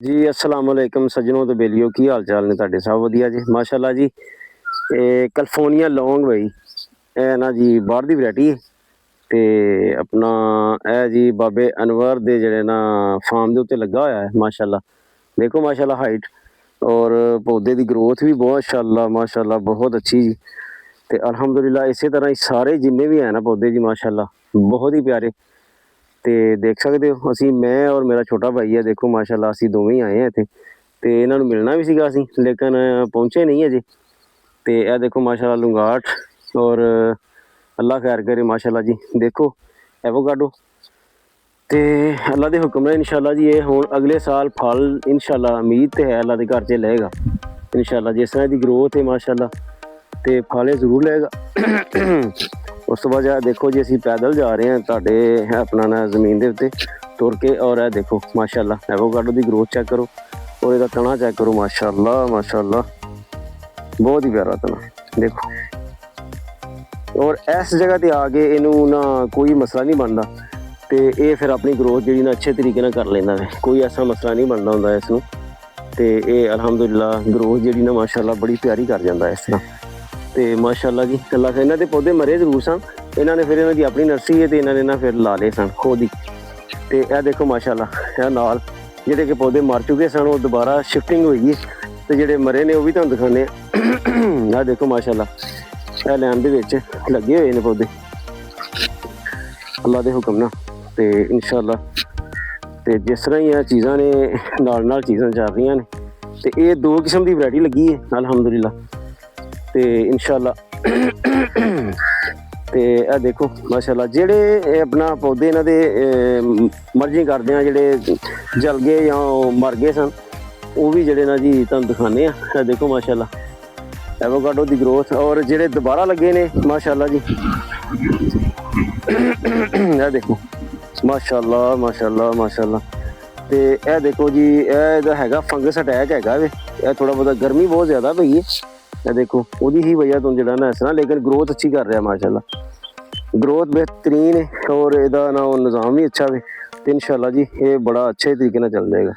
ਜੀ अस्सलाम वालेकुम सज्जनों तो बेलियो की हाल चाल ने ਤੁਹਾਡੇ ਸਭ ਵਧੀਆ ਜੀ ਮਾਸ਼ਾਅੱਲਾ ਜੀ। ਇਹ ਕੈਲੀਫੋਰਨੀਆ ਲੌਂਗ ਬਈ ਇਹ ਨਾ ਜੀ ਬਾਹਰ ਦੀ ਵੈਰਾਈਟੀ ਹੈ ਤੇ ਆਪਣਾ ਇਹ ਜੀ ਬਾਬੇ ਅਨਵਰ ਦੇ ਜਿਹੜੇ ਨਾ ਫਾਰਮ ਦੇ ਉੱਤੇ ਲੱਗਾ ਹੋਇਆ ਹੈ ਮਾਸ਼ਾਅੱਲਾ। देखो माशाल्लाह हाइट और पौधे की ग्रोथ भी बहुत माशाल्लाह बहुत अच्छी जी। तो अल्हम्दुलिल्लाह इस तरह ही सारे जिन्ने भी है ना पौधे जी माशाल्लाह बहुत ही प्यारे। तो देख सकते हो असी मैं और मेरा छोटा भाई है देखो माशाल्लाह असी दोवें ही आए हैं इत्थे ते इन्हां नूं मिलना भी सीगा असी लेकिन पहुंचे नहीं अजे। तो यह देखो माशाल्लाह लुंगाट और अल्लाह खैर करे माशाल्लाह जी। देखो एवोकाडो तो अल्लाह के हुक्म है इंशाल्लाह जी ये हुण अगले साल फल इंशाल्लाह उम्मीद तो है अल्लाह के घर च लेगा इंशाल्लाह। जिस तरह की ग्रोथ है माशाल्लाह तो फल जरूर लेगा। उस तो बाद देखो जी असी पैदल जा रहे हैं तुहाडे अपना ना जमीन के उत्ते तुर के और यह देखो माशाल्लाह एवोकाडो की ग्रोथ चेक करो और इसका तना चेक करो माशाल्लाह माशाल्लाह बहुत ही प्यारा तना देखो। और इस जगह पर आके इनू ना कोई मसला नहीं बनता तो ये फिर अपनी ग्रोथ जी ना अच्छे तरीके ना कर लेंदा है कोई ऐसा मसला नहीं बनता होंदा इसनूं। तो ये अल्हम्दुलिल्लाह ग्रोथ जी ना माशाल्लाह बड़ी प्यारी कर जाता इस तरह। तो माशाल्लाह जी अल्लाह से इन्होंने पौधे मरे जरूर सन इन्होंने फिर इन्हों की अपनी नर्सरी है तो इन्होंने ना फिर ला ले सन खुद ही। तो यह देखो माशाल्लाह यह नाल जिहड़े कि पौधे मर चुके सन वो दोबारा शिफ्टिंग हुई है तो जिहड़े मरे ने वो भी तुहानूं दिखाने यह देखो माशाल्लाह यह लैन दे विच लगे हुए ने पौधे अल्लाह के हुक्म ना। तो इंशाल्लाह तो जिस तरह ही चीज़ां ने नाल चीज़ां चल रही ने तो ये दो किस्म की वैरायटी लगी है अल्हम्दुलिल्लाह। तो इंशाल्लाह तो यह देखो माशाल्लाह जेड़े अपना पौधे इन्हां दे मर्जी करते हैं जेड़े जल गए या मर गए सन वो भी जेड़े ना जी तुहानूं दिखाने आ। देखो माशाल्लाह एवोकाडो की ग्रोथ और जेड़े दोबारा लगे ने माशाल्लाह जी यह देखो माशाल्लाह माशाल्लाह माशाल्लाह। तो यह देखो जी यह हैगा फंगस अटैक हैगा वे यह थोड़ा बहुत गर्मी बहुत ज़्यादा पई है यह देखो वही ही वजह तो जो ना इस तरह लेकिन ग्रोथ अच्छी कर रहा है माशाल्लाह ग्रोथ बेहतरीन है और इसका ना निज़ाम भी अच्छा है तो इंशाल्लाह जी ये बड़ा अच्छे तरीके चल जाएगा।